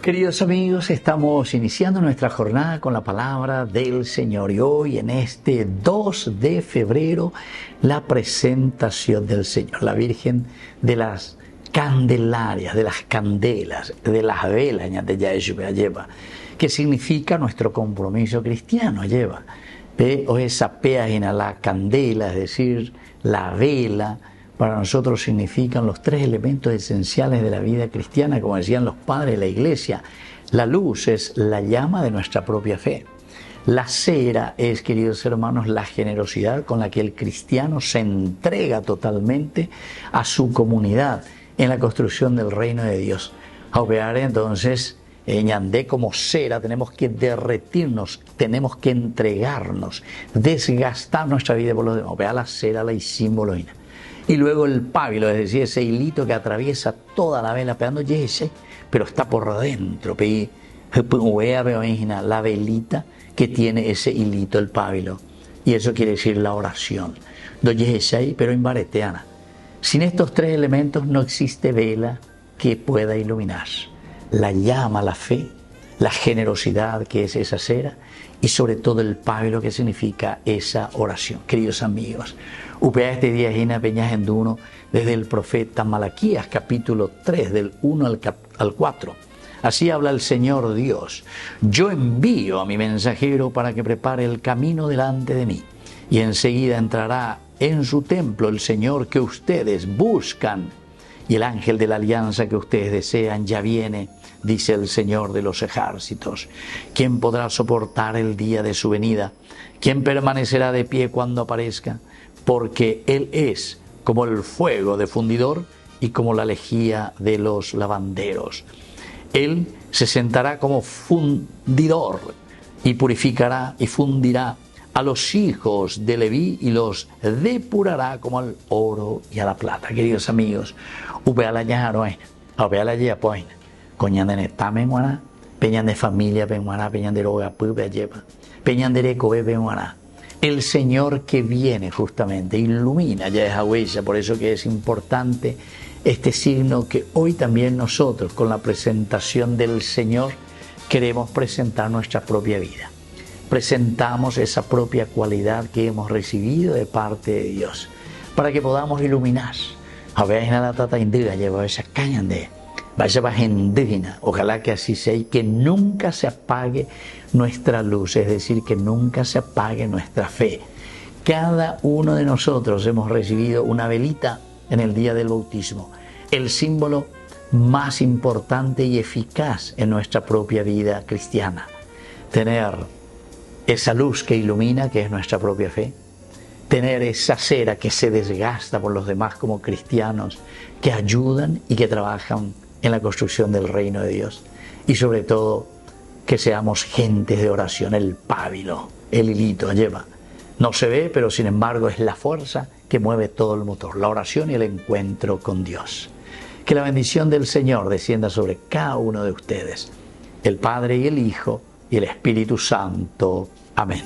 Queridos amigos, estamos iniciando nuestra jornada con la palabra del Señor y hoy en este 2 de febrero la presentación del Señor, la Virgen de las Candelarias, de las candelas, de las velas, lleva, que significa nuestro compromiso cristiano, lleva, o esa página, la candela, es decir, la vela. Para nosotros significan los tres elementos esenciales de la vida cristiana, como decían los padres de la iglesia. La luz es la llama de nuestra propia fe. La cera es, queridos hermanos, la generosidad con la que el cristiano se entrega totalmente a su comunidad en la construcción del reino de Dios. A operar entonces, ñandé como cera, tenemos que derretirnos, tenemos que entregarnos, desgastar nuestra vida por los demás. Opera la cera, la símbolo. Y luego el pábilo, es decir, ese hilito que atraviesa toda la vela, pegando yese, pero está por dentro. La velita que tiene ese hilito, el pábilo. Y eso quiere decir la oración. Pero en bareteana. Sin estos tres elementos no existe vela que pueda iluminar. La llama, la fe, la generosidad que es esa cera y sobre todo el pábilo que significa esa oración. Queridos amigos, upea este día Gina Peñas Enduno desde el profeta Malaquías capítulo 3 del 1 al 4. Así habla el Señor Dios: yo envío a mi mensajero para que prepare el camino delante de mí, y enseguida entrará en su templo el Señor que ustedes buscan, y el ángel de la alianza que ustedes desean ya viene, dice el Señor de los ejércitos. ¿Quién podrá soportar el día de su venida? ¿Quién permanecerá de pie cuando aparezca? Porque Él es como el fuego de fundidor y como la lejía de los lavanderos. Él se sentará como fundidor y purificará y fundirá a los hijos de Leví y los depurará como al oro y a la plata. Queridos amigos, upea la ñajaroen, upea la yapoin, coñan de netame guaná, peñan de familia penguaná, peñan de roga pupe lleva, peñan de recobe penguaná. El Señor que viene justamente ilumina ya esa huella, por eso que es importante este signo que hoy también nosotros con la presentación del Señor queremos presentar nuestra propia vida. Presentamos esa propia cualidad que hemos recibido de parte de Dios para que podamos iluminar. A ver, la tata indígena lleva esa caña de vaya baja indígena. Ojalá que así sea y que nunca se apague nuestra luz, es decir, que nunca se apague nuestra fe. Cada uno de nosotros hemos recibido una velita en el día del bautismo, el símbolo más importante y eficaz en nuestra propia vida cristiana. Tener esa luz que ilumina, que es nuestra propia fe, tener esa cera que se desgasta por los demás como cristianos, que ayudan y que trabajan en la construcción del reino de Dios, y sobre todo que seamos gentes de oración. El pábilo, el hilito lleva, no se ve, pero sin embargo es la fuerza que mueve todo el motor, la oración y el encuentro con Dios. Que la bendición del Señor descienda sobre cada uno de ustedes, el Padre y el Hijo y el Espíritu Santo. Amén.